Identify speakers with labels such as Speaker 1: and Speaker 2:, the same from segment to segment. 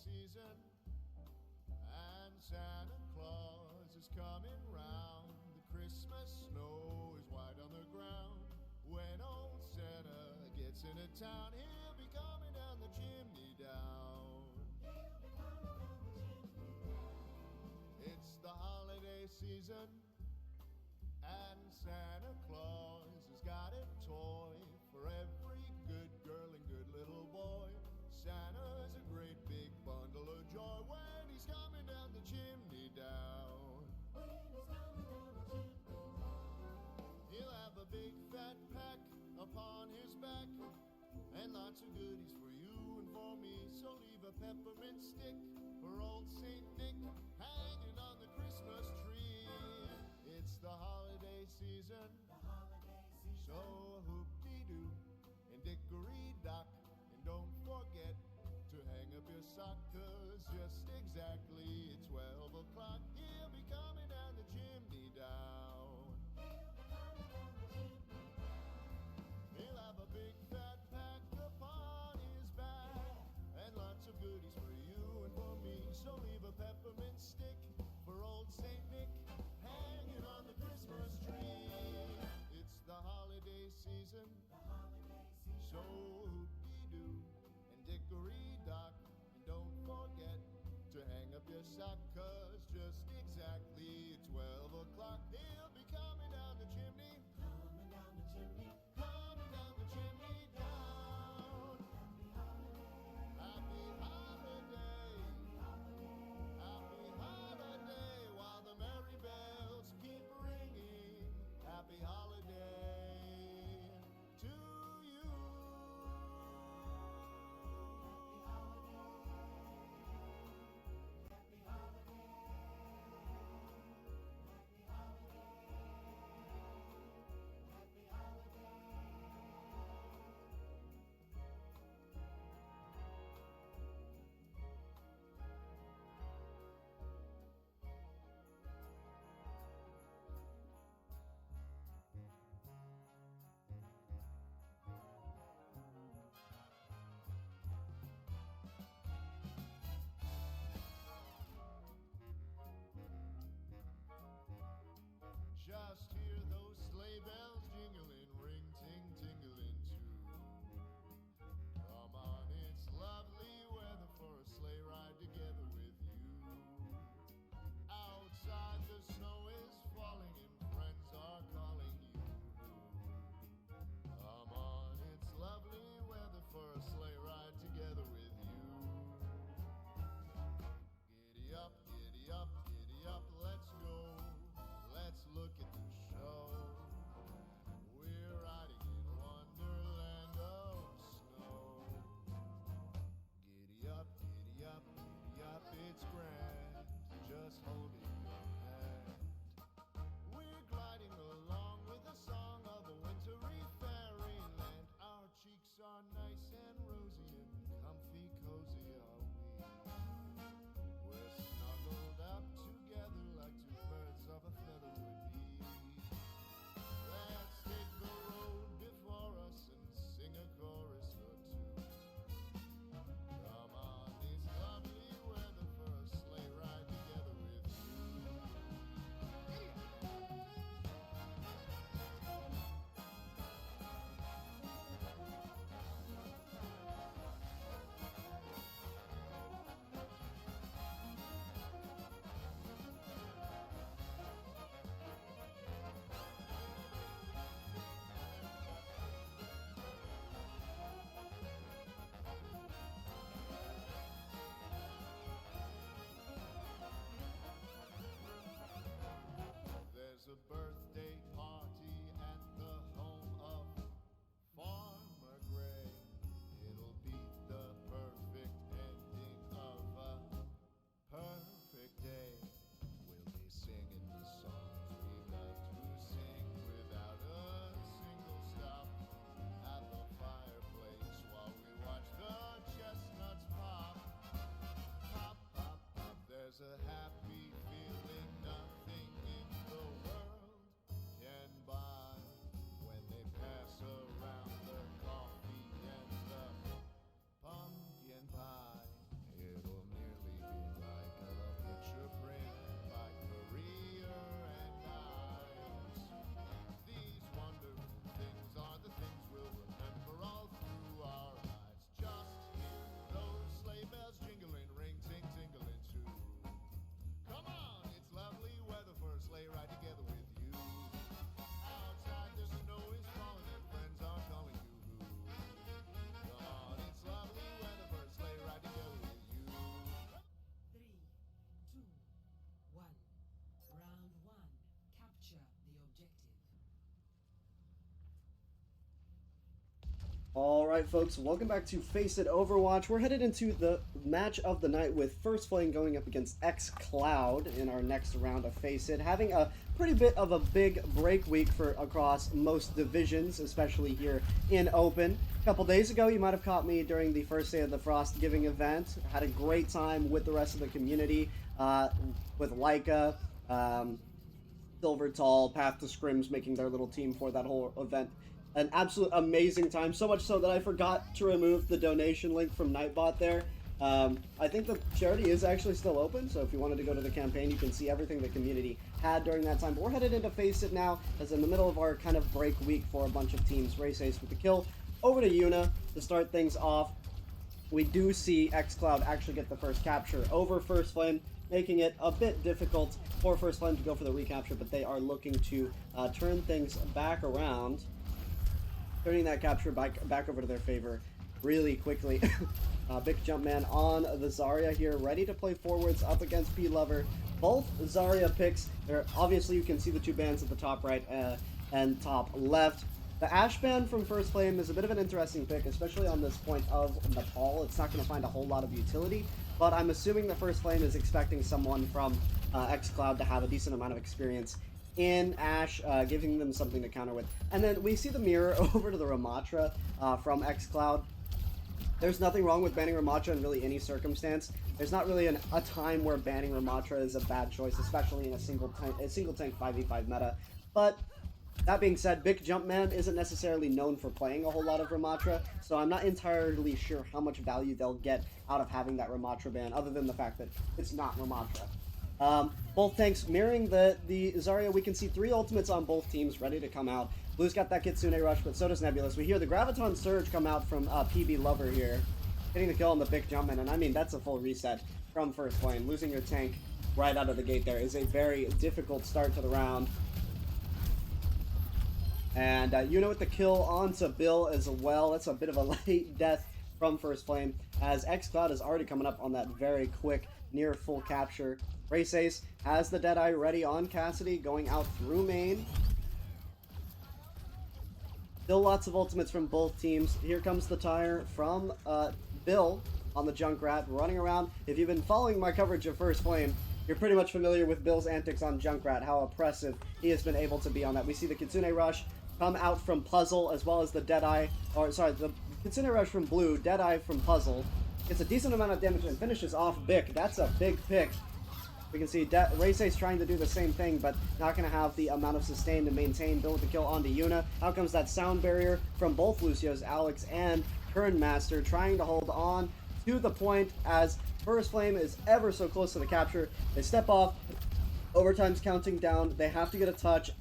Speaker 1: season, and Santa Claus is coming round. The Christmas snow is white on the ground. When old Santa gets into town, he'll be coming down the chimney down.
Speaker 2: He'll be coming down the chimney down.
Speaker 1: It's the holiday season, and Santa Claus has got a toy for every good girl and good little boy. Santa's a great big bundle of joy when he's coming down the chimney down.
Speaker 2: When he's coming down the chimney down.
Speaker 1: He'll have a big fat pack upon his back, and lots of goodies for you and for me. So leave a peppermint stick for old Saint Nick hanging on the Christmas tree. It's the holiday season,
Speaker 2: The holiday season.
Speaker 1: so hoop-dee-doo and dickory-dock. And don't forget to hang up your sock, 'cause just exactly at 12 o'clock he'll be coming down the chimney down.
Speaker 2: He'll be coming down the chimney down.
Speaker 1: He'll have a big fat pack upon his back, and lots of goodies for you and for me. So leave a peppermint stick for old Saint Nick hanging on the Christmas tree. It's the holiday season,
Speaker 2: The holiday season.
Speaker 1: so hoop-dee-doo and dickory-dock. And don't forget to hang up your sock, 'cause just exactly at 12 o'clock he'll be coming down the chimney.
Speaker 2: Coming down the chimney.
Speaker 1: Coming down the chimney down.
Speaker 2: Happy holiday.
Speaker 1: Happy holiday.
Speaker 2: Holiday.
Speaker 1: Happy holiday while the merry bells keep ringing. Happy holiday to you.
Speaker 2: Happy holiday. Happy holiday.
Speaker 3: Alright folks, welcome back to FaceIt Overwatch. We're headed into the match of the night with First Flame going up against xCloud in our next round of FaceIt, having a pretty bit of a big break week for across most divisions, especially here in Open. A couple days ago, you might have caught me during the first day of the Frost Giving event. Had a great time with the rest of the community, with Leica, Silvertall, Path to Scrims making their little team for that whole event. An absolute amazing time, so much so that I forgot to remove the donation link from Nightbot there. I think the charity is actually still open, so if you wanted to go to the campaign, you can see everything the community had during that time. But we're headed into FaceIt now, as in the middle of our kind of break week for a bunch of teams. Race Ace with the kill. Over to Yuna to start things off. We do see xCloud actually get the first capture over First Flame, making it a bit difficult for First Flame to go for the recapture, but they are looking to turn things back around, turning that capture back over to their favor really quickly. Big Jumpman on the Zarya here, ready to play forwards up against P-Lover. Both Zarya picks, obviously you can see the two bands at the top right and top left. The Ashe band from First Flame is a bit of an interesting pick, especially on this point of Nepal. It's not going to find a whole lot of utility, but I'm assuming the First Flame is expecting someone from xCloud to have a decent amount of experience in Ashe, giving them something to counter with. And then we see the mirror over to the Ramatra from xCloud. There's nothing wrong with banning Ramatra in really any circumstance. There's not really a time where banning Ramatra is a bad choice, especially in a single tank 5v5 meta. But that being said, Big Jumpman isn't necessarily known for playing a whole lot of Ramatra, so I'm not entirely sure how much value they'll get out of having that Ramatra ban, other than the fact that it's not Ramatra. Both tanks mirroring the Zarya. We can see 3 ultimates on both teams ready to come out. Blue's got that Kitsune Rush, but so does Nebulous. We hear the Graviton Surge come out from PB Lover here, getting the kill on the Big Jumpman, and I mean, that's a full reset from First Flame. Losing your tank right out of the gate there is a very difficult start to the round. And Yuna with the kill onto Bill as well. That's a bit of a late death from First Flame, as xCloud is already coming up on that very quick, near full capture. Race Ace has the Deadeye ready on Cassidy, going out through main. Still lots of ultimates from both teams. Here comes the tire from Bill on the Junkrat, running around. If you've been following my coverage of First Flame, you're pretty much familiar with Bill's antics on Junkrat, how oppressive he has been able to be on that. We see the Kitsune Rush come out from Puzzle, as well as the Deadeye, or sorry, the Kitsune Rush from Blue, Deadeye from Puzzle. Gets a decent amount of damage and finishes off Bick. That's a big pick. We can see Race Ace trying to do the same thing, but not going to have the amount of sustain to maintain. Bill with the kill onto Yuna. Out comes that sound barrier from both Lucios, Alex and Kernmaster, trying to hold on to the point as First Flame is ever so close to the capture. They step off. Overtime's counting down. They have to get a touch.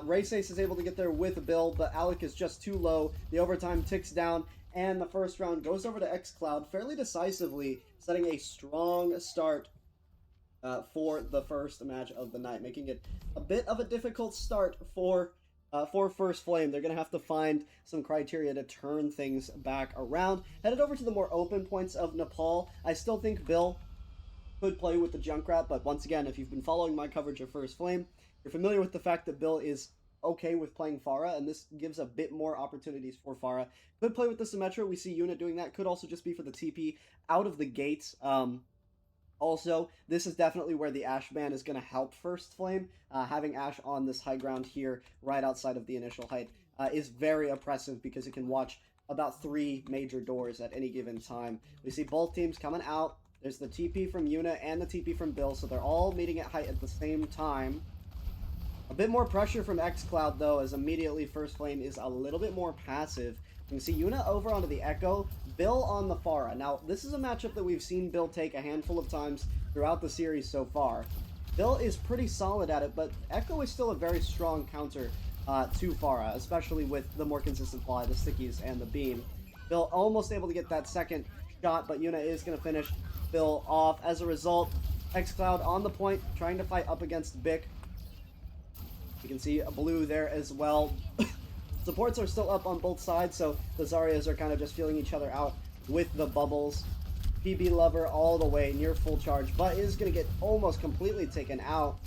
Speaker 3: Race Ace is able to get there with Bill, but Alec is just too low. The overtime ticks down, and the first round goes over to xCloud fairly decisively, setting a strong start for the first match of the night, making it a bit of a difficult start for First Flame. They're going to have to find some criteria to turn things back around. Headed over to the more open points of Nepal, I still think Bill could play with the Junkrat, but once again, if you've been following my coverage of First Flame, you're familiar with the fact that Bill is okay with playing Pharah, and this gives a bit more opportunities for Pharah. Could play with the Symmetra. We see Yuna doing that. Could also just be for the TP out of the gates. Also, this is definitely where the Ashe ban is going to help First Flame. Having Ashe on this high ground here, right outside of the initial height, is very oppressive because it can watch about 3 major doors at any given time. We see both teams coming out. There's the TP from Yuna and the TP from Bill, so they're all meeting at height at the same time. A bit more pressure from xCloud, though, as immediately First Flame is a little bit more passive. You can see Yuna over onto the Echo, Bill on the Pharah. Now, this is a matchup that we've seen Bill take a handful of times throughout the series so far. Bill is pretty solid at it, but Echo is still a very strong counter to Pharah, especially with the more consistent fly, the stickies, and the beam. Bill almost able to get that second shot, but Yuna is going to finish Bill off. As a result, xCloud on the point, trying to fight up against Bick. You can see a Blue there as well. Supports are still up on both sides, so the Zaryas are kind of just feeling each other out with the bubbles. PB Lover all the way, near full charge, but is going to get almost completely taken out.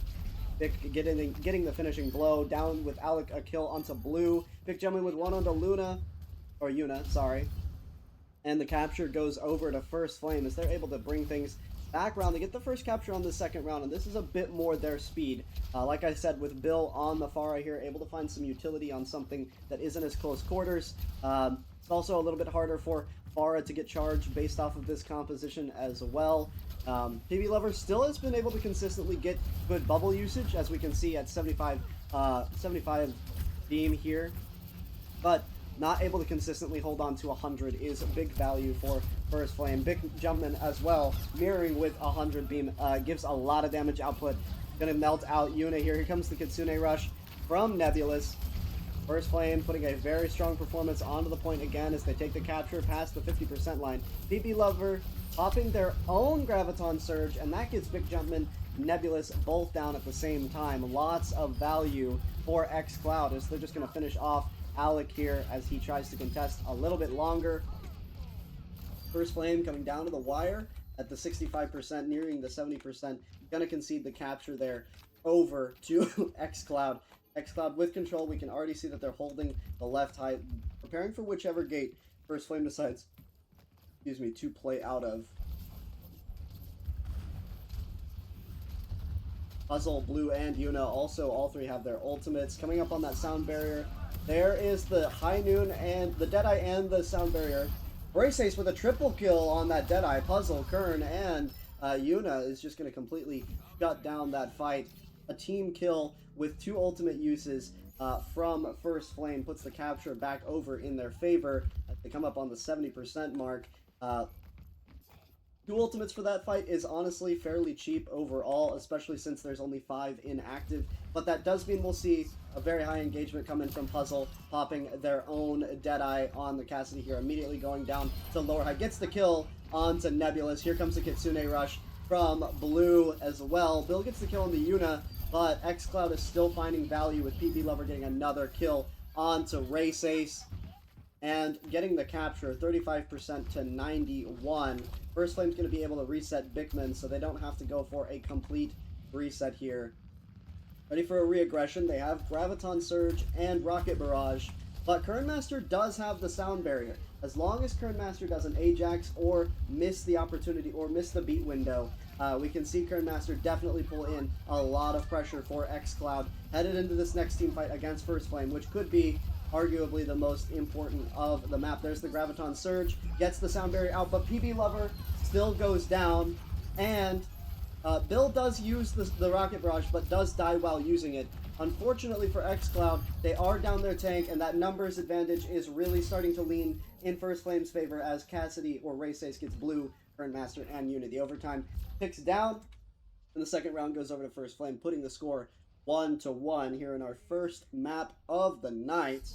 Speaker 3: Vic getting the finishing blow, down with Alec a kill onto Blue. Vic jumping with one onto Luna. or Yuna, sorry. And the capture goes over to First Flame as they're able to bring things back around. They get the first capture on the second round, and this is a bit more their speed. Like I said, with Bill on the Pharah here, able to find some utility on something that isn't as close quarters. It's also a little bit harder for Pharah to get charged based off of this composition as well. PB Lover still has been able to consistently get good bubble usage, as we can see at 75 beam here, but not able to consistently hold on to 100 is a big value for First Flame. Big Jumpman as well, mirroring with 100 beam, gives a lot of damage output. Gonna melt out Yuna here. Here comes the Kitsune Rush from Nebulous. First Flame putting a very strong performance onto the point again as they take the capture past the 50% line. PP Lover popping their own Graviton Surge, and that gets Big Jumpman, Nebulous both down at the same time. Lots of value for xCloud as they're just going to finish off Alec here as he tries to contest a little bit longer. First Flame coming down to the wire at the 65%, nearing the 70%. Going to concede the capture there over to xCloud. xCloud with control. We can already see that they're holding the left high, preparing for whichever gate First Flame decides, to play out of. Puzzle, Blue, and Yuna also, all three have their ultimates. Coming up on that sound barrier, there is the High Noon and the Deadeye and the sound barrier. Brace with a triple kill on that Deadeye. Puzzle, Kern, and Yuna is just going to completely shut down that fight. A team kill with two ultimate uses from First Flame puts the capture back over in their favor as they come up on the 70% mark. Two ultimates for that fight is honestly fairly cheap overall, especially since there's only 5 inactive. But that does mean we'll see a very high engagement come in from Puzzle, popping their own Deadeye on the Cassidy here, immediately going down to lower high. Gets the kill onto Nebulous. Here comes the Kitsune Rush from Blue as well. Bill gets the kill on the Yuna, but xCloud is still finding value with PB Lover getting another kill onto Race Ace and getting the capture, 35% to 91. First Flame's going to be able to reset Bickman, so they don't have to go for a complete reset here. Ready for a re-aggression. They have Graviton Surge and Rocket Barrage, but Kern Master does have the sound barrier. As long as Kern Master doesn't Ajax or miss the opportunity or miss the beat window, we can see Kern Master definitely pull in a lot of pressure for xCloud headed into this next team fight against First Flame, which could be arguably the most important of the map. There's the Graviton Surge, gets the sound barrier out, but PB Lover still goes down, and Bill does use the Rocket Barrage, but does die while using it. Unfortunately for xCloud, they are down their tank, and that numbers advantage is really starting to lean in First Flame's favor as Cassidy or Race Ace gets Blue, Kern Master, and Yuna. The overtime ticks down, and the second round goes over to First Flame, putting the score 1-1 here in our first map of the night.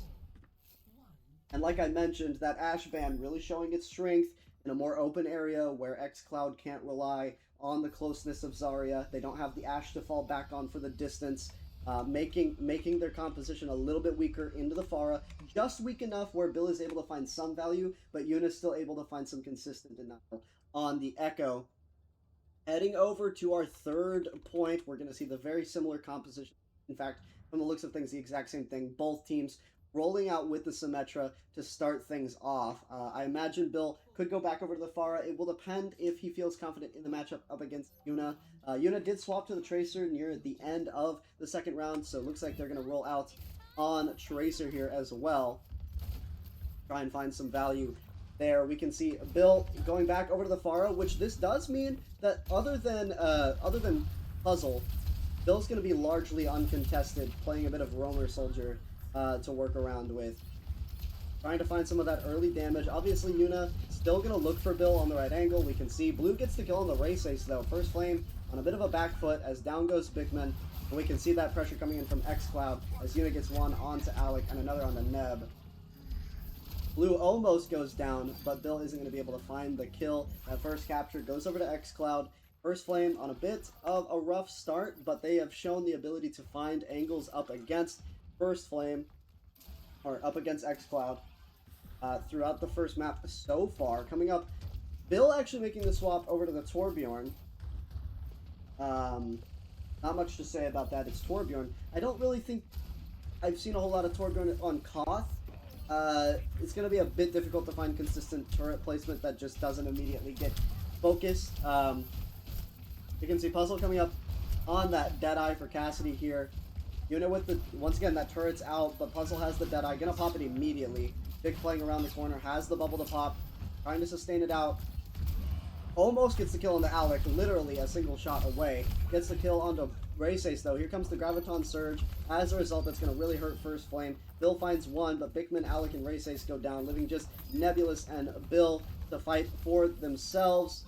Speaker 3: And like I mentioned, that Ash ban really showing its strength in a more open area where xCloud can't rely on the closeness of Zarya. They don't have the Ash to fall back on for the distance, making their composition a little bit weaker into the Pharah. Just weak enough where Bill is able to find some value, but Yuna's still able to find some consistent denial on the Echo. Heading over to our third point, we're going to see the very similar composition. In fact, from the looks of things, the exact same thing. Both teams rolling out with the Symmetra to start things off. I imagine Bill could go back over to the Pharah. It will depend if he feels confident in the matchup up against Yuna. Yuna did swap to the Tracer near the end of the second round, so it looks like they're going to roll out on Tracer here as well. Try and find some value there. We can see Bill going back over to the Pharah, which this does mean that other than Puzzle, Bill's going to be largely uncontested, playing a bit of Roamer Soldier to work around with. Trying to find some of that early damage. Obviously, Yuna still going to look for Bill on the right angle. We can see Blue gets the kill on the Race Ace, though. First Flame on a bit of a back foot as down goes Bigman. And we can see that pressure coming in from xCloud as Yuna gets one onto Alec and another on the Neb. Blue almost goes down, but Bill isn't going to be able to find the kill. That first capture goes over to xCloud. First Flame on a bit of a rough start, but they have shown the ability to find angles up against First Flame, or up against xCloud, throughout the first map so far. Coming up, Bill actually making the swap over to the Torbjorn. Not much to say about that. It's Torbjorn. I don't really think I've seen a whole lot of Torbjorn on Koth. it's going to be a bit difficult to find consistent turret placement that just doesn't immediately get focused. You can see Puzzle coming up on that Deadeye for Cassidy here. Unit with the, once again, that turret's out, but Puzzle has the Deadeye, gonna pop it immediately. Vic playing around the corner, has the bubble to pop, trying to sustain it out. Almost gets the kill on the Alec, literally a single shot away. Gets the kill onto Raysace though. Here comes the Graviton Surge. As a result, that's going to really hurt First Flame. Bill finds one, but Bickman, Alec, and Raysace go down, leaving just Nebulous and Bill to fight for themselves.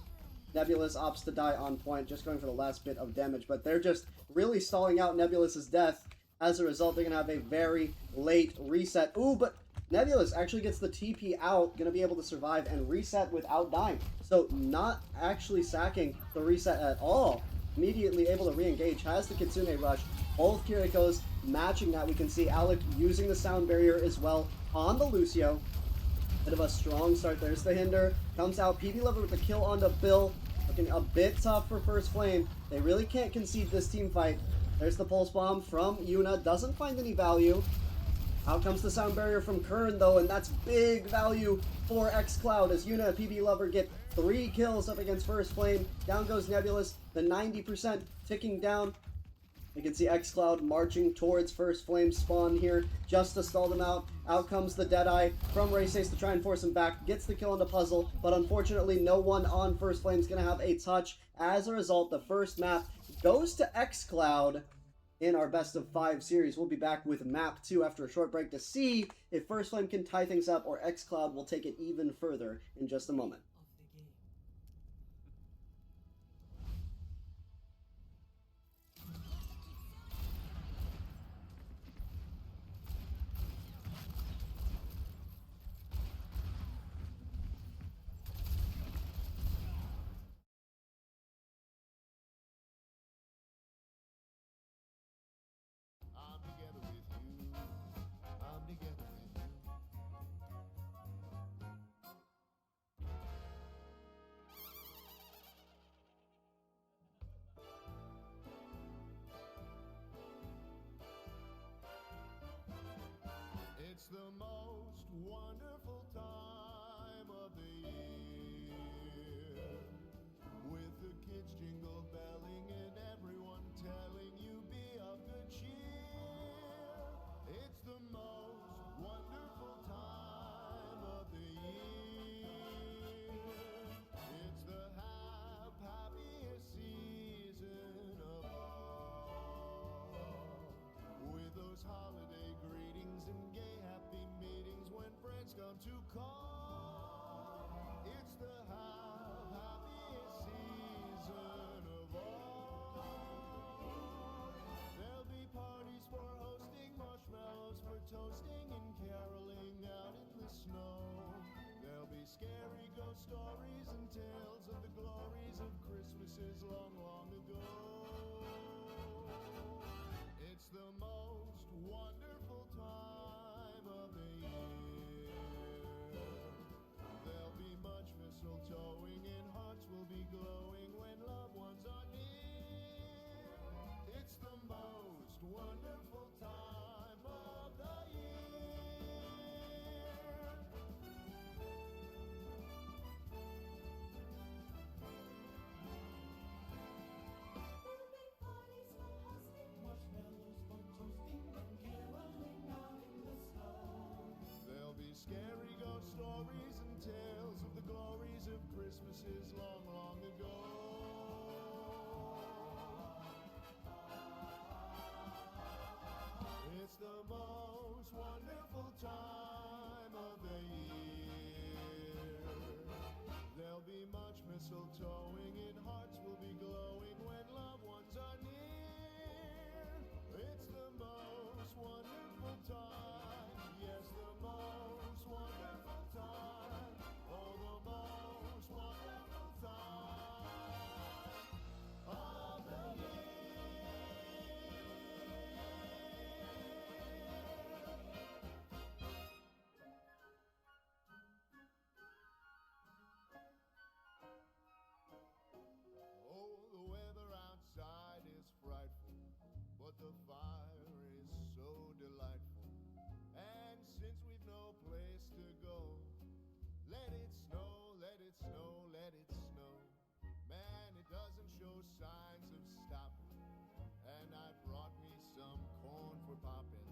Speaker 3: Nebulous opts to die on point, just going for the last bit of damage, but they're just really stalling out Nebulous's death. As a result, they're going to have a very late reset. Ooh, but Nebulous actually gets the TP out, going to be able to survive and reset without dying. So not actually sacking the reset at all. Immediately able to re-engage, has the Kitsune Rush. Both Kirikos matching that. We can see Alec using the sound barrier as well on the Lucio. Bit of a strong start. There's the Hinder. Comes out. PB Lover with the kill onto Bill. Looking a bit tough for First Flame. They really can't concede this team fight. There's the Pulse Bomb from Yuna. Doesn't find any value. Out comes the sound barrier from Kern though, and that's big value for xCloud as Yuna and PB Lover get 3 kills up against First Flame. Down goes Nebulous. The 90% ticking down. You can see xCloud marching towards First Flame spawn here just to stall them out. Out comes the Deadeye from Raysace to try and force him back. Gets the kill on the Puzzle, but unfortunately no one on First Flame is going to have a touch. As a result, the first map goes to xCloud in our best of 5 series. We'll be back with map 2 after a short break to see if First Flame can tie things up or xCloud will take it even further in just a moment.
Speaker 1: I'm together with you. I'm together with you. It's the most wonderful time of the year, with the kids jingle belling and everyone telling you be of good cheer. It's the most wonderful time of the year. It's the happiest season of all, with those holiday greetings and gay happy meetings when friends come to call. It's the happiest season of all. There'll be parties for hosting, marshmallows for toasting, and caroling out in the snow. There'll be scary ghost stories and tales of the glories of Christmases long, long ago. It's the most wonderful time of the year. There'll be much mistletoeing and hearts will be glowing when loved ones are near. It's the most wonderful time of the year.
Speaker 2: There'll be parties for hosting, marshmallows for toasting, and caroling out in the snow.
Speaker 1: There'll be scary ghost stories and tales of the glories of Christmases long, long ago. It's the most wonderful time of the year. There'll be much mistletoeing and hearts will be glowing when loved ones are near. It's the most wonderful time. Yes, the most wonderful time. Oh, the most wonderful time of the year. Oh, the weather outside is frightful, but the fire is so delightful. And since we've no place show signs of stopping, and I brought me some corn for popping.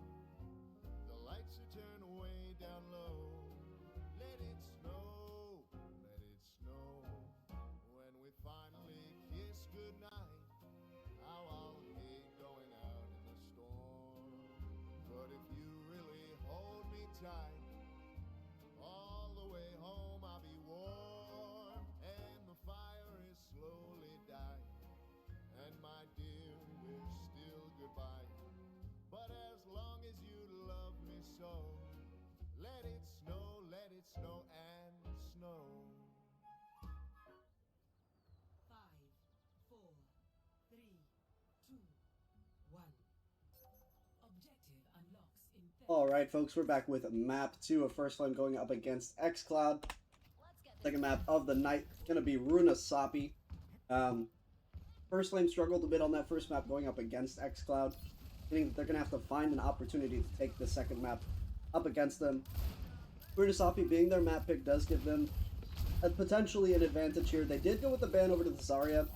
Speaker 1: The lights are turned way down low. Let it snow, let it snow. When we finally kiss goodnight, how I'll hate going out in the storm. But if you really hold me tight, all the way home I'll be warm, and the fire is slowly dying, and my dear, we're still goodbye. But as long as you love me so, let it snow and snow.
Speaker 2: 5, 4, 3, 2, 1. Objective unlocks in 30.
Speaker 3: Alright, folks, we're back with map 2 of First Flame going up against xCloud. Second map of the night, gonna be Runa Sapi. First Flame struggled a bit on that first map going up against xCloud. I think they're gonna have to find an opportunity to take the second map up against them. Runa Sapi being their map pick does give them potentially an advantage here. They did go with the ban over to the Zarya.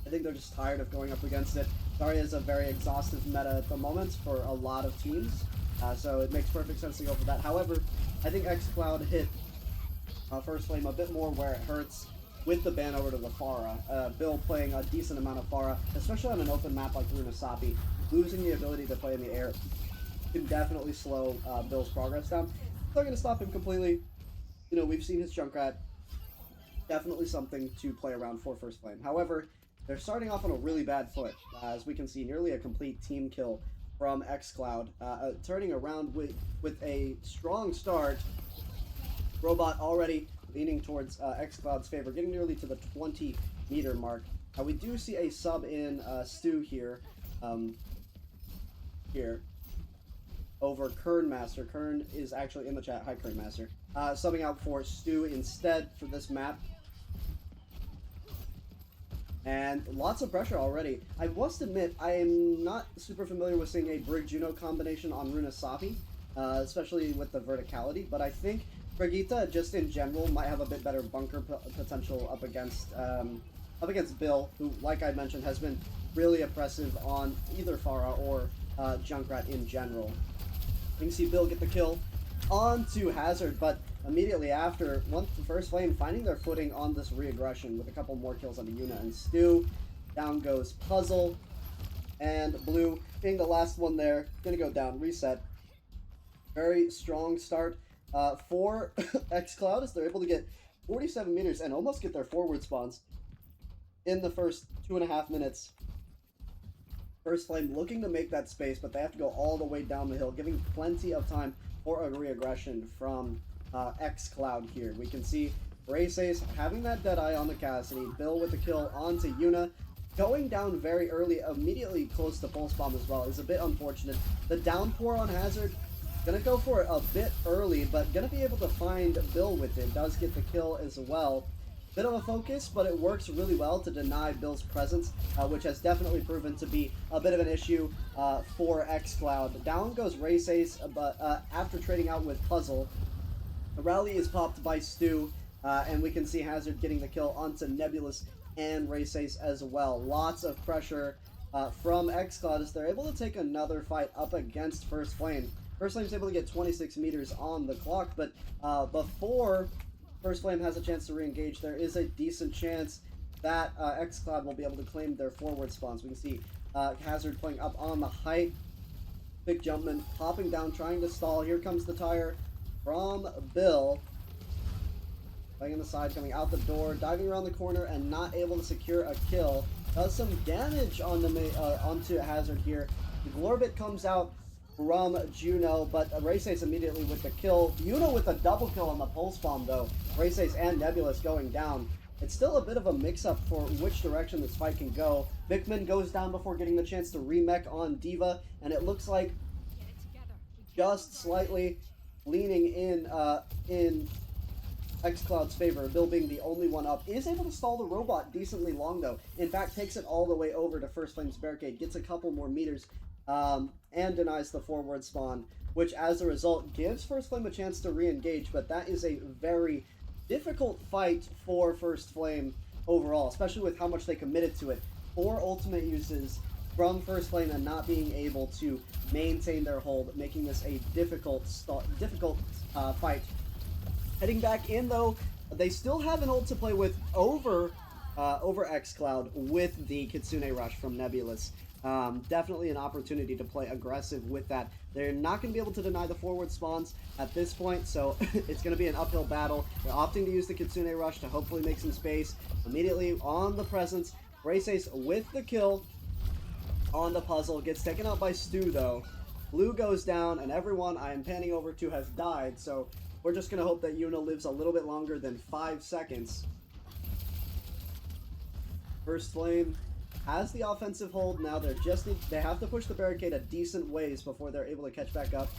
Speaker 3: I think they're just tired of going up against it. Zarya is a very exhaustive meta at the moment for a lot of teams, so it makes perfect sense to go for that. However, I think xCloud hit First Flame a bit more where it hurts with the ban over to the Pharah. Bill playing a decent amount of Pharah, especially on an open map like Runa Sapi, losing the ability to play in the air can definitely slow Bill's progress down. They're going to stop him completely. You know, we've seen his Junkrat. Definitely something to play around for First Flame. However, they're starting off on a really bad foot. As we can see, nearly a complete team kill from xCloud. Turning around with a strong start. Robot already leaning towards xCloud's favor, getting nearly to the 20-meter mark. We do see a sub in Stu here. Over Kernmaster. Kern is actually in the chat. Hi, Kernmaster. Subbing out for Stu instead for this map. And lots of pressure already. I must admit, I am not super familiar with seeing a Brig Juno combination on Runa Sapi, especially with the verticality, but I think Brigitte, just in general, might have a bit better bunker potential up against Bill, who, like I mentioned, has been really oppressive on either Pharah or Junkrat in general. You can see Bill get the kill onto Hazard, but immediately after, once the First Flame finding their footing on this re-aggression with a couple more kills onto Yuna and Stu. Down goes Puzzle, and Blue being the last one there, gonna go down, reset. Very strong start for xCloud as they're able to get 47 meters and almost get their forward spawns in the first 2.5 minutes. First Flame looking to make that space, but they have to go all the way down the hill, giving plenty of time for a re-aggression from xCloud here. We can see Raceace having that Deadeye on the Cassidy, Bill with the kill onto Yuna, going down very early, immediately close to Pulse Bomb as well, is a bit unfortunate. The downpour on Hazard, gonna go for it a bit early, but gonna be able to find Bill with it, does get the kill as well. Bit of a focus, but it works really well to deny Bill's presence, which has definitely proven to be a bit of an issue for xCloud. Down goes Raceace, but after trading out with Puzzle, the rally is popped by Stu, and we can see Hazard getting the kill onto Nebulous and Raceace as well. Lots of pressure from xCloud as they're able to take another fight up against First Flame. First Flame's able to get 26 meters on the clock, but before First Flame has a chance to re-engage, there is a decent chance that xCloud will be able to claim their forward spawns. We can see Hazard playing up on the height. Big Jumpman popping down, trying to stall. Here comes the tire from Bill. Playing on the side, coming out the door, diving around the corner, and not able to secure a kill. Does some damage on the onto Hazard here. The Glorbit comes out from Juno, but Raceace immediately with the kill. Yuna with a double kill on the Pulse Bomb, though. Raceace and Nebulous going down. It's still a bit of a mix-up for which direction this fight can go. Vickman goes down before getting the chance to remech on D.Va, and it looks like just slightly leaning in xCloud's favor. Bill being the only one up, is able to stall the robot decently long, though. In fact, takes it all the way over to First Flame's barricade, gets a couple more meters, and denies the forward spawn, which as a result gives First Flame a chance to re-engage, but that is a very difficult fight for First Flame overall, especially with how much they committed to it. 4 ultimate uses from First Flame and not being able to maintain their hold, making this a difficult fight. Heading back in though, they still have an ult to play with over xCloud with the Kitsune Rush from Nebulous. Definitely an opportunity to play aggressive with that. They're not going to be able to deny the forward spawns at this point, so it's going to be an uphill battle. They're opting to use the Kitsune Rush to hopefully make some space. Immediately on the presence, FaceIt with the kill on the puzzle. Gets taken out by Stu though. Blue goes down, and everyone I am panning over to has died, so we're just going to hope that Yuna lives a little bit longer than 5 seconds. First Flame has the offensive hold now. They have to push the barricade a decent ways before they're able to catch back up.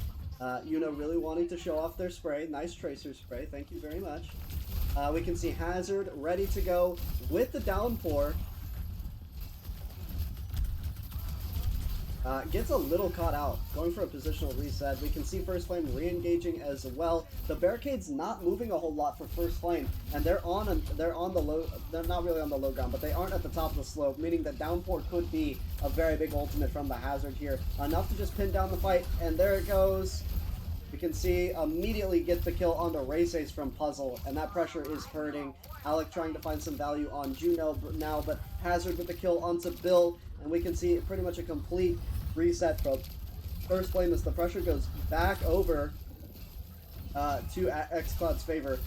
Speaker 3: Yuna really wanting to show off their spray. Nice Tracer spray. Thank you very much. We can see Hazard ready to go with the downpour. Gets a little caught out, going for a positional reset. We can see First Flame re-engaging as well. The barricade's not moving a whole lot for First Flame, and they're not really on the low ground, but they aren't at the top of the slope, meaning that downpour could be a very big ultimate from the Hazard here. Enough to just pin down the fight, and there it goes. We can see immediately get the kill onto FaceIt from Puzzle, and that pressure is hurting. Alec trying to find some value on Juno now, but Hazard with the kill onto Bill, and we can see pretty much a complete reset from First Flame as the pressure goes back over to xCloud's favor.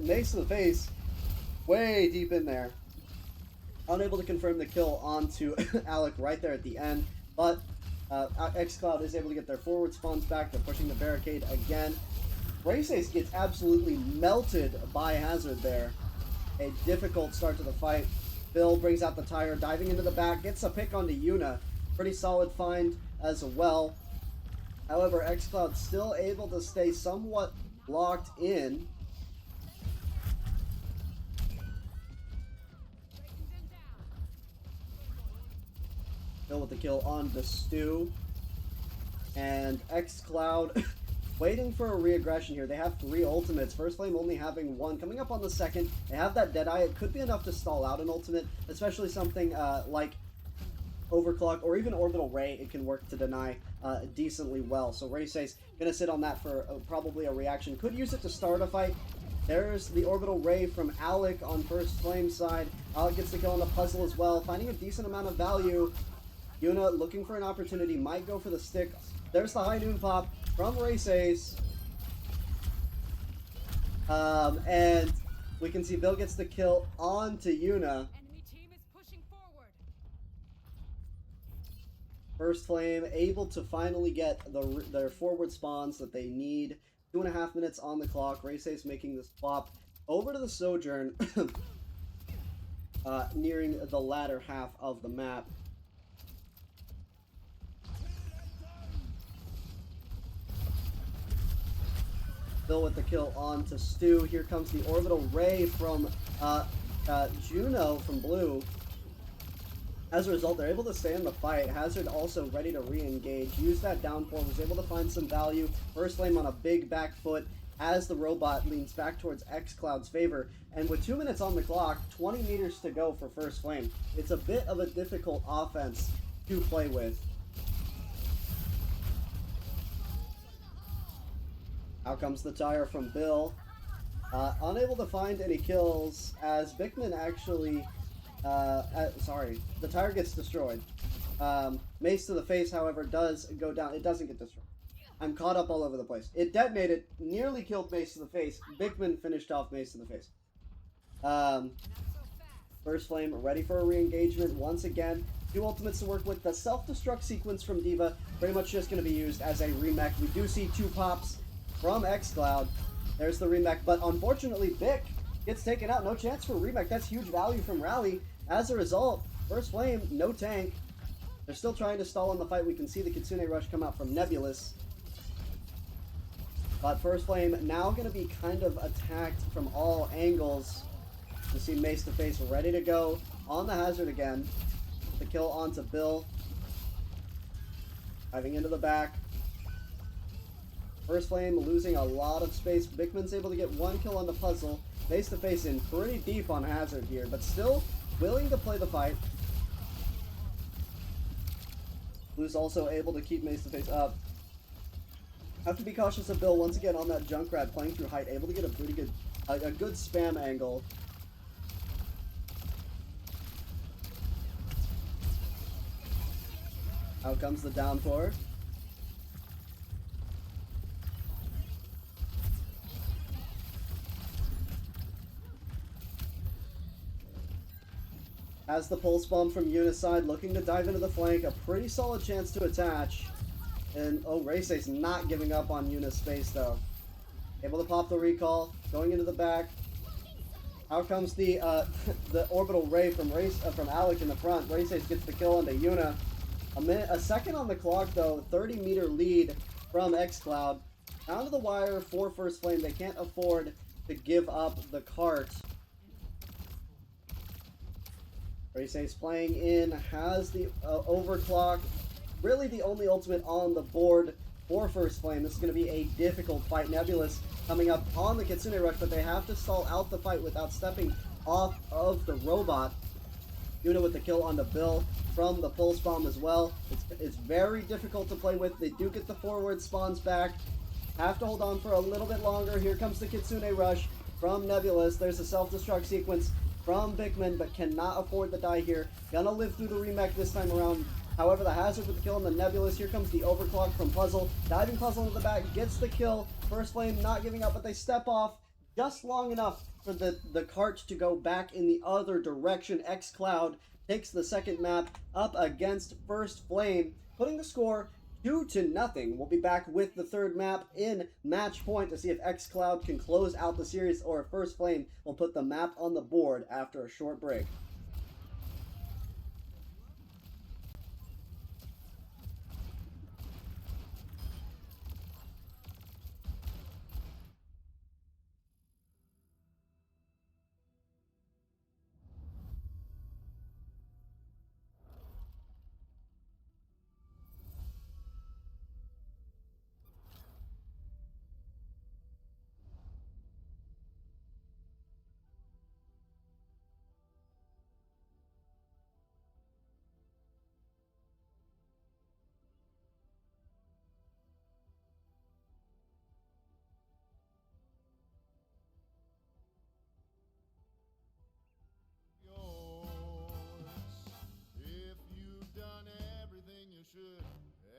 Speaker 3: Mace to the face, way deep in there. Unable to confirm the kill onto Alec right there at the end, but xCloud is able to get their forward spawns back. They're pushing the barricade again. FaceIt gets absolutely melted by Hazard there. A difficult start to the fight. Bill brings out the tire, diving into the back, gets a pick onto Yuna. Pretty solid find as well. However, xCloud still able to stay somewhat locked in. Bill with the kill on the Stu. And xCloud waiting for a re-aggression here. They have 3 ultimates. First Flame only having 1. Coming up on the second, they have that Deadeye. It could be enough to stall out an ultimate, especially something like Overclock or even Orbital Ray. It can work to deny decently well. So FaceIt gonna sit on that for probably a reaction. Could use it to start a fight. There's the Orbital Ray from Alec on First Flame side. Alec gets the kill on the puzzle as well, finding a decent amount of value. Yuna looking for an opportunity, might go for the stick. There's the High Noon pop from FaceIt. And we can see Bill gets the kill onto Yuna. First Flame able to finally get their forward spawns that they need. 2.5 minutes on the clock. FaceIt making this swap over to the Sojourn, nearing the latter half of the map. Bill with the kill on to Stu. Here comes the Orbital Ray from Juno from Blue. As a result, they're able to stay in the fight. Hazard also ready to re-engage. Use that downpour, was able to find some value. First Flame on a big back foot as the robot leans back towards xCloud's favor. And with 2 minutes on the clock, 20 meters to go for First Flame. It's a bit of a difficult offense to play with. Out comes the tire from Bill. Unable to find any kills as Bickman actually... the tire gets destroyed. Mace to the face, however, does go down. It doesn't get destroyed. I'm caught up all over the place. It detonated, nearly killed Mace to the face. Bickman finished off Mace to the face. First Flame ready for a re-engagement once again. 2 ultimates to work with. The self-destruct sequence from D.Va pretty much just going to be used as a remech. We do see 2 pops from xCloud. There's the remech, but unfortunately Bick gets taken out. No chance for remech. That's huge value from Rally. As a result, First Flame, no tank. They're still trying to stall in the fight. We can see the Kitsune Rush come out from Nebulous. But First Flame now going to be kind of attacked from all angles. You see Mace to face ready to go on the Hazard again. The kill onto Bill. Diving into the back. First Flame losing a lot of space. Bickman's able to get 1 kill on the puzzle. face to face in pretty deep on Hazard here, but still willing to play the fight. Blue's also able to keep face to face up. Have to be cautious of Bill once again on that Junkrat playing through height, able to get a pretty good, a good spam angle. Out comes the downpour. Has the pulse bomb from Yuna's side, looking to dive into the flank. A pretty solid chance to attach. And, oh, Reise's not giving up on Yuna's space, though. Able to pop the recall, going into the back. Out comes the the orbital ray from Alec in the front. Reise's gets the kill onto Yuna. A second on the clock, though. 30-meter lead from xCloud. Down to the wire for First Flame. They can't afford to give up the cart. Reise's playing in, has the overclock. Really the only ultimate on the board for First Flame. This is going to be a difficult fight. Nebulous coming up on the Kitsune Rush, but they have to stall out the fight without stepping off of the robot. Yuna with the kill on the Bill from the pulse bomb as well. It's very difficult to play with. They do get the forward spawns back. Have to hold on for a little bit longer. Here comes the Kitsune Rush from Nebulous. There's a self-destruct sequence from Bigman, but cannot afford the die here. Gonna live through the remake this time around. However, the Hazard with the kill on the Nebulous. Here comes the overclock from Puzzle. Diving Puzzle into the back, gets the kill. First Flame not giving up, but they step off just long enough for the cart to go back in the other direction. xCloud takes the second map up against First Flame, putting the score 2-0. We'll be back with the third map in match point to see if xCloud can close out the series or if First Flame will put the map on the board after a short break.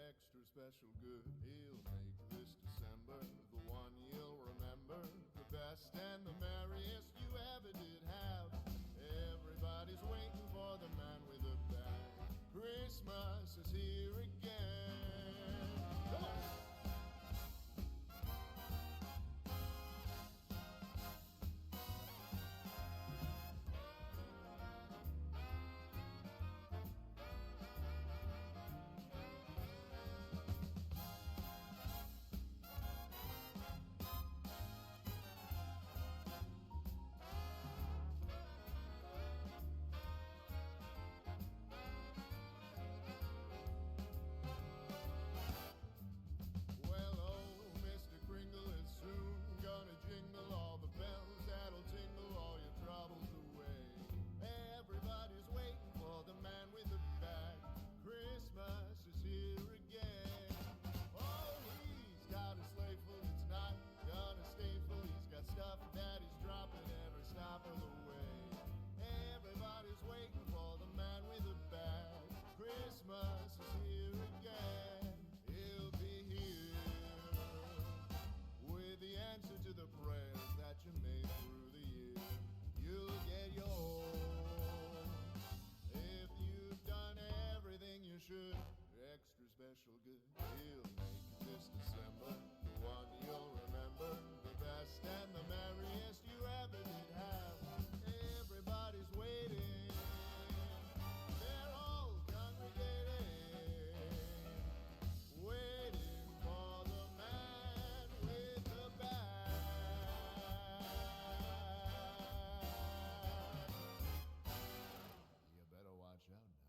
Speaker 1: Extra special good, he'll make this December the one you'll remember, the best and the merriest you ever did have. Everybody's waiting for the man with the bag. Christmas is here again. Come on. Extra special good, he'll make this December the one you'll remember, the best and the merriest you ever did have. Everybody's waiting, they're all congregating, waiting for the man with the bag. You better watch out now.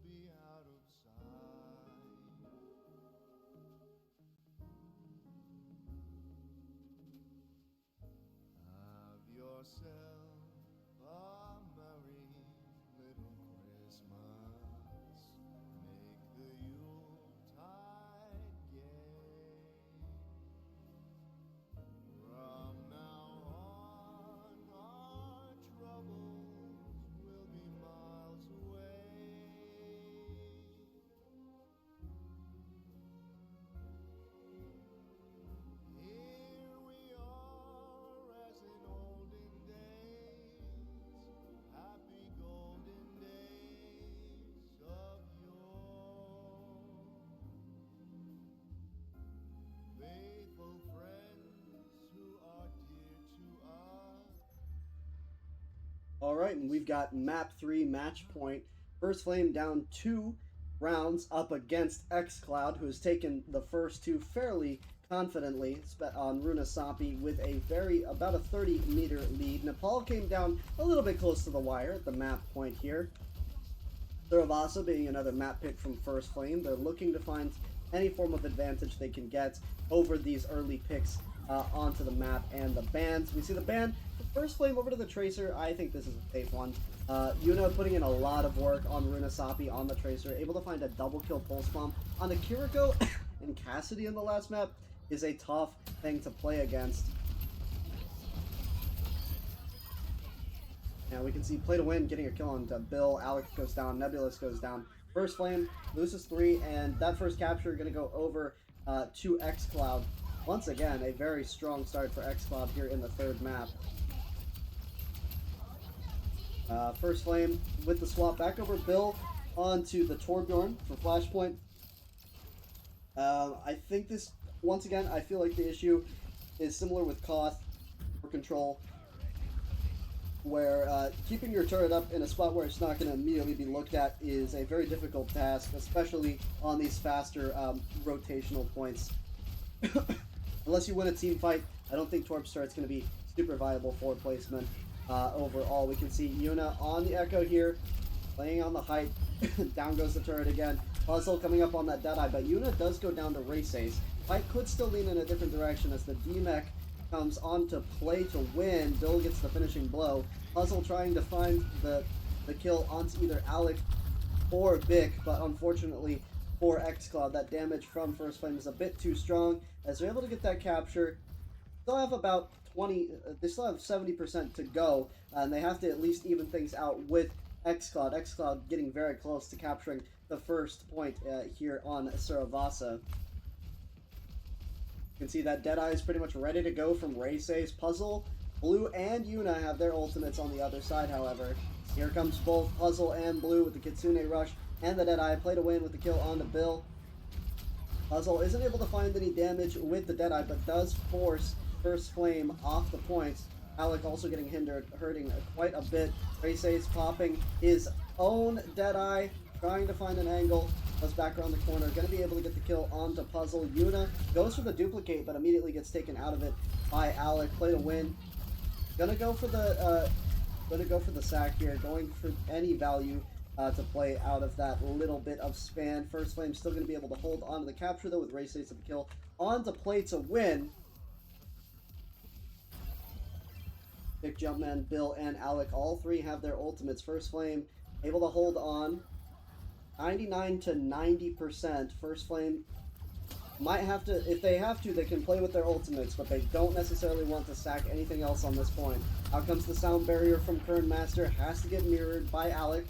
Speaker 1: be out of sight. Have yourself a merry little Christmas. Make the Yuletide gay. From now on, our troubles will be miles away. Here we are as in olden days, happy golden days of yore. Faithful friends who are dear to us.
Speaker 3: All right, and we've got map 3 match point. First Flame down 2 rounds up against xCloud, who has taken the first 2 fairly confidently on Runasapi with about a 30-meter lead. Nepal came down a little bit close to the wire at the map point here. Theravasa being another map pick from First Flame. They're looking to find any form of advantage they can get over these early picks onto the map and the bans. We see the ban First Flame over to the Tracer. I think this is a safe one. Yuna putting in a lot of work on Runasapi on the Tracer, able to find a double kill pulse bomb on the Kiriko and Cassidy in the last map is a tough thing to play against. Now we can see Play to Win getting a kill on Bill. Alec goes down, Nebulous goes down. First Flame loses 3, and that first capture going to go over to xCloud. Once again, a very strong start for xCloud here in the third map. First Flame with the swap back over Bill onto the Torbjorn for Flashpoint. I think this, once again, I feel like the issue is similar with Koth for Control, where keeping your turret up in a spot where it's not going to immediately be looked at is a very difficult task, especially on these faster rotational points. Unless you win a team fight, I don't think Torp's turret's going to be super viable for placement overall. We can see Yuna on the Echo here, playing on the height. Down goes the turret again. Puzzle coming up on that Deadeye, but Yuna does go down to Race Ace. Fight could still lean in a different direction as the D-Mech comes on to Play to Win. Bill gets the finishing blow. Puzzle trying to find the kill onto either Alec or Vic, but unfortunately for xCloud, that damage from First Flame is a bit too strong as they're able to get that capture. Still have about 20, they still have 70% to go, and they have to at least even things out with xCloud. xCloud getting very close to capturing the first point here on Saravasa. You can see that Deadeye is pretty much ready to go from Race Ace. Puzzle, Blue, and Yuna have their ultimates on the other side, however. Here comes both Puzzle and Blue with the Kitsune Rush and the Deadeye. Play to Win with the kill onto Bill. Puzzle isn't able to find any damage with the Deadeye, but does force First Flame off the points. Alec also getting hindered, hurting quite a bit. Race Ace popping his own Deadeye, trying to find an angle. Goes back around the corner, going to be able to get the kill onto Puzzle. Yuna goes for the duplicate, but immediately gets taken out of it by Alec. Play to Win. Gonna go for the sack here, going for any value to play out of that little bit of span. First Flame still going to be able to hold on to the capture though with Race Ace of the kill on to Play to Win. Big Jumpman, Bill, and Alec, all three have their ultimates. First Flame able to hold on 99 to 90%. First Flame might have to, if they have to, they can play with their ultimates, but they don't necessarily want to sack anything else on this point. Out comes the sound barrier from Kern Master, has to get mirrored by Alec,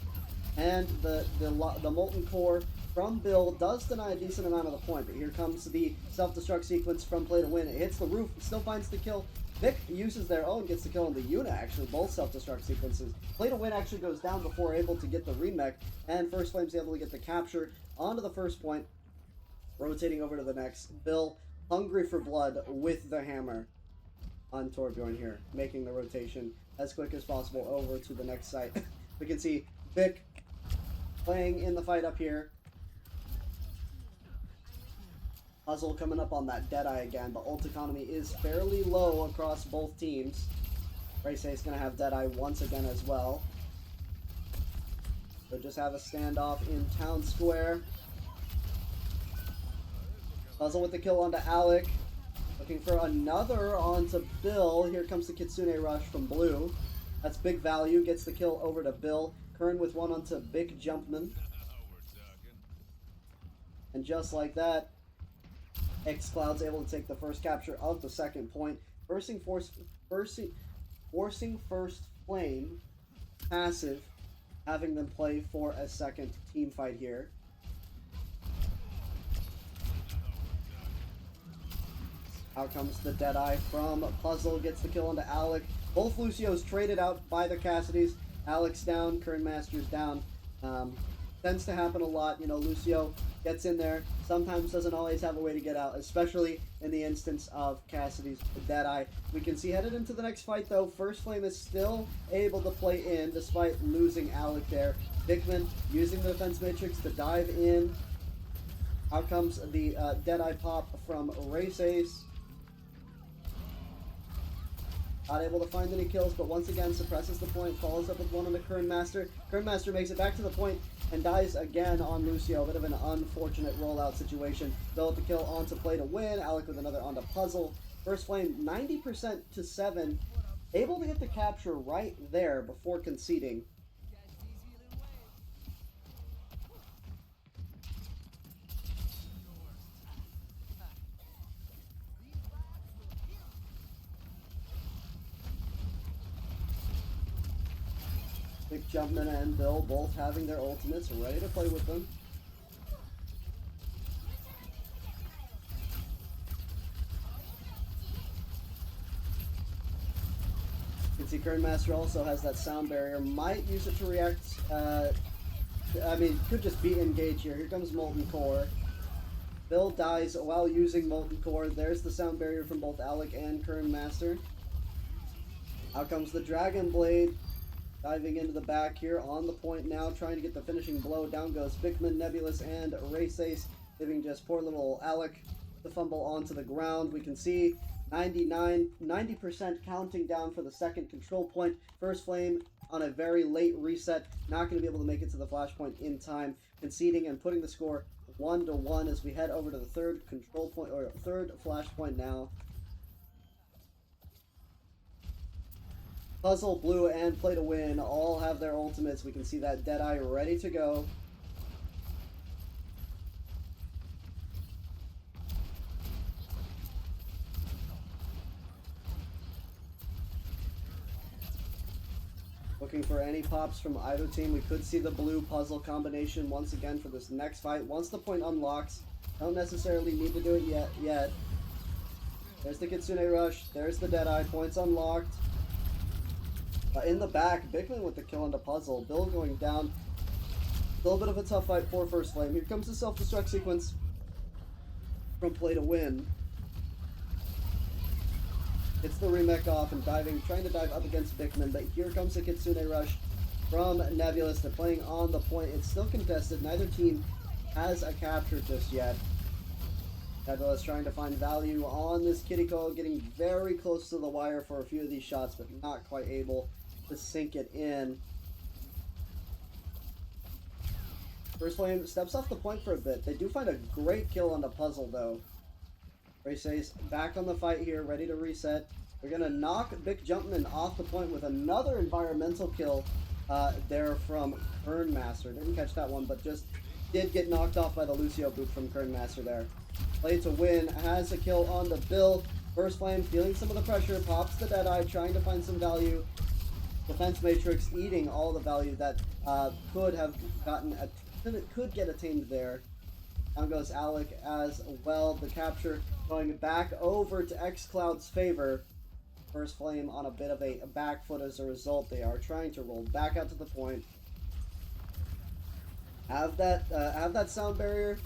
Speaker 3: and the Molten Core from Bill does deny a decent amount of the point, but here comes the self-destruct sequence from Play to Win. It hits the roof, still finds the kill. Vic uses their own, gets the kill on the Yuna, actually, both self-destruct sequences. Play to Win actually goes down before able to get the remech, and First Flame's able to get the capture onto the first point. Rotating over to the next. Bill, hungry for blood with the hammer on Torbjorn here, making the rotation as quick as possible over to the next site. We can see Vic playing in the fight up here. Puzzle coming up on that Deadeye again, but ult economy is fairly low across both teams. Race Ace going to have Deadeye once again as well. So just have a standoff in town square. Puzzle with the kill onto Alec. Looking for another onto Bill. Here comes the Kitsune Rush from Blue. That's big value. Gets the kill over to Bill. Kern with one onto Big Jumpman. And just like that, xCloud's able to take the first capture of the second point. Forcing first flame. Passive. Having them play for a second team fight here. Out comes the Deadeye from Puzzle, gets the kill onto Alec. Both Lucios traded out by the Cassidys. Alec's down, Kern Master's down. Tends to happen a lot. You know, Lucio gets in there, sometimes doesn't always have a way to get out, especially in the instance of Cassidy's Deadeye. We can see headed into the next fight, though, First Flame is still able to play in despite losing Alec there. Dickman using the defense matrix to dive in. Out comes the Deadeye pop from Race Ace. Not able to find any kills, but once again suppresses the point, follows up with one on the Kern Master. Kern Master makes it back to the point and dies again on Lucio. A bit of an unfortunate rollout situation. Bill with the kill onto play to win. Alec with another onto Puzzle. First Flame 90% to 7. Able to get the capture right there before conceding. Big Jumpman and Bill both having their ultimates ready to play with them. You can see Kern Master also has that sound barrier. Might use it to react. Could just be engaged here. Here comes Molten Core. Bill dies while using Molten Core. There's the sound barrier from both Alec and Kern Master. Out comes the Dragon Blade. Diving into the back here on the point now, trying to get the finishing blow. Down goes Bickman, Nebulous, and Race Ace, leaving just poor little Alec to fumble onto the ground. We can see 90% counting down for the second control point. First Flame on a very late reset, not going to be able to make it to the flashpoint in time, conceding and putting the score 1-1 as we head over to the third control point, or third flashpoint now. Puzzle, Blue, and Play to Win all have their ultimates. We can see that Deadeye ready to go. Looking for any pops from either team. We could see the Blue Puzzle combination once again for this next fight. Once the point unlocks, don't necessarily need to do it yet. There's the Kitsune Rush. There's the Deadeye. Points unlocked. In the back, Bickman with the kill on the Puzzle. Bill going down. Still a bit of a tough fight for First Flame. Here comes the self-destruct sequence from Play to Win. Gets the remake off and trying to dive up against Bickman, but here comes the Kitsune Rush from Nebulous. They're playing on the point. It's still contested. Neither team has a capture just yet. Nebulous trying to find value on this Kiriko, getting very close to the wire for a few of these shots, but not quite able to sink it in. First Flame steps off the point for a bit. They do find a great kill on the Puzzle, though. Race Ace back on the fight here, ready to reset. They're going to knock Big Jumpman off the point with another environmental kill there from Kern Master. Didn't catch that one, but just did get knocked off by the Lucio boot from Kern Master there. Play to Win has a kill on the Bill. First Flame feeling some of the pressure, pops the Deadeye, trying to find some value. Defense Matrix eating all the value that could get attained there. Down goes Alec as well. The capture going back over to xCloud's favor. First Flame on a bit of a back foot as a result. They are trying to roll back out to the point. Have that sound barrier.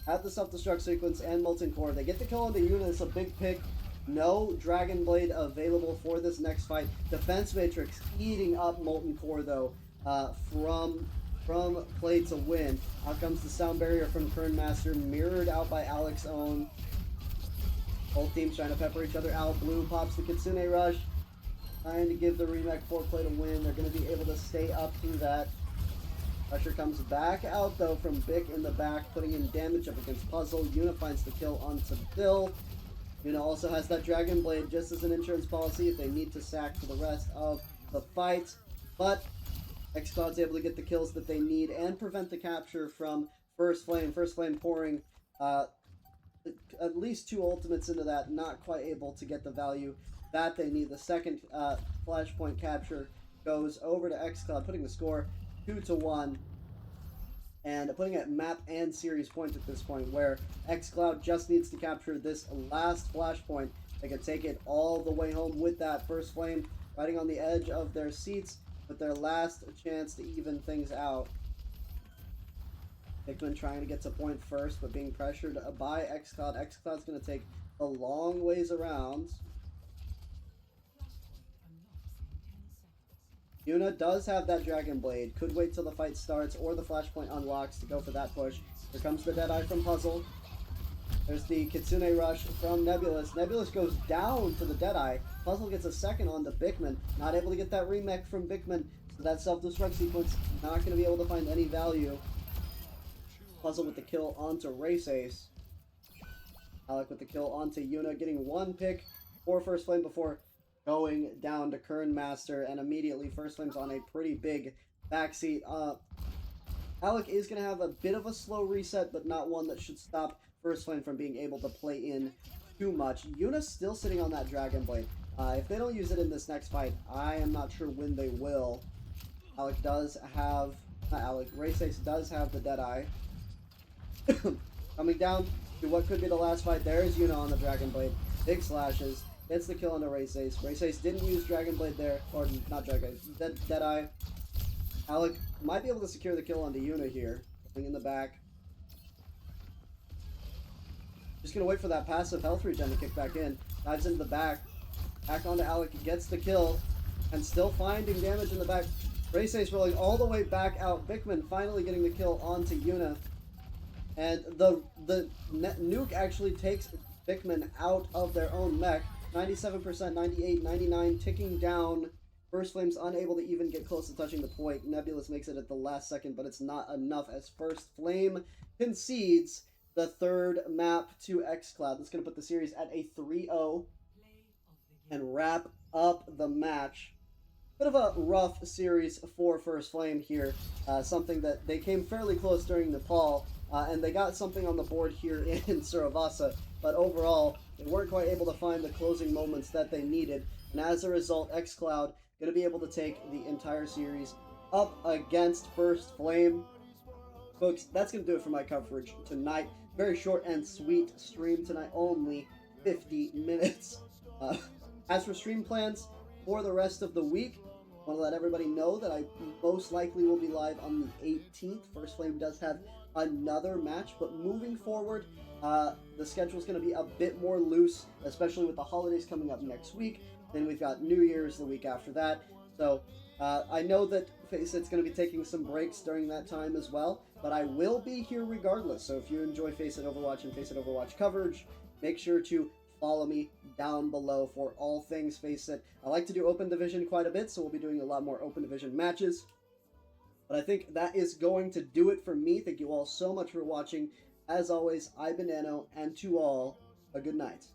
Speaker 3: Have the self-destruct sequence and Molten Core. They get the kill on the unit. It's a big pick. No Dragon Blade available for this next fight. Defense Matrix eating up Molten Core though from Play to Win. Out comes the sound barrier from Kern Master, mirrored out by Alec's own. Both teams trying to pepper each other out. Blue pops the Kitsune Rush, trying to give the remake for Play to Win. They're going to be able to stay up through that. Pressure comes back out though from Bick in the back, putting in damage up against Puzzle. Yuna finds the kill onto Bill. Yuna also has that Dragon Blade just as an insurance policy if they need to sack for the rest of the fight. But xCloud's able to get the kills that they need and prevent the capture from First Flame. First Flame pouring at least 2 ultimates into that, not quite able to get the value that they need. The second flashpoint capture goes over to xCloud, putting the score 2-1, and putting it map and series point at this point, where xCloud just needs to capture this last flashpoint. They can take it all the way home with that First Flame riding on the edge of their seats with their last chance to even things out. Hickman trying to get to point first, but being pressured by xCloud. xCloud's going to take a long ways around. Yuna does have that Dragon Blade. Could wait till the fight starts or the flashpoint unlocks to go for that push. Here comes the Deadeye from Puzzle. There's the Kitsune Rush from Nebulous. Nebulous goes down to the Deadeye. Puzzle gets a second on to Bickman. Not able to get that remech from Bickman. So that self-destruct sequence not going to be able to find any value. Puzzle with the kill onto Race Ace. Alec with the kill onto Yuna, getting 1 pick for First Flame before going down to Kern Master, and immediately First Flame's on a pretty big backseat. Alec is going to have a bit of a slow reset, but not one that should stop First Flame from being able to play in too much. Yuna's still sitting on that Dragon Blade. If they don't use it in this next fight, I am not sure when they will. Alec does have... Not Alec, Race Ace does have the Deadeye. Coming down to what could be the last fight. There's Yuna on the Dragon Blade. Big slashes. Gets the kill on the Race Ace. Race Ace didn't use Dragon Blade there. Or not Dragon Blade. Deadeye. Alec might be able to secure the kill onto Yuna here. Thing in the back. Just going to wait for that passive health regen to kick back in. Dives into the back. Back onto Alec. Gets the kill. And still finding damage in the back. Race Ace rolling all the way back out. Bickman finally getting the kill onto Yuna. And the nuke actually takes Bickman out of their own mech. 97%, 98, 99, ticking down. First Flame's unable to even get close to touching the point. Nebulous makes it at the last second, but it's not enough as First Flame concedes the third map to xCloud. That's going to put the series at a 3-0 and wrap up the match. Bit of a rough series for First Flame here. Something that they came fairly close during Nepal, and they got something on the board here in Suravasa, but overall, they weren't quite able to find the closing moments that they needed, and as a result, xCloud going to be able to take the entire series up against First Flame. Folks, that's going to do it for my coverage tonight. Very short and sweet stream tonight, only 50 minutes. As for stream plans for the rest of the week, I want to let everybody know that I most likely will be live on the 18th. First Flame does have another match, but moving forward, the schedule is going to be a bit more loose, especially with the holidays coming up next week. Then we've got New Year's the week after that. So I know that FaceIt's going to be taking some breaks during that time as well, but I will be here regardless. So if you enjoy FaceIt Overwatch and FaceIt Overwatch coverage, make sure to follow me down below for all things FaceIt. I like to do Open Division quite a bit, so we'll be doing a lot more Open Division matches. But I think that is going to do it for me. Thank you all so much for watching. As always, I've been Nano, and to all, a good night.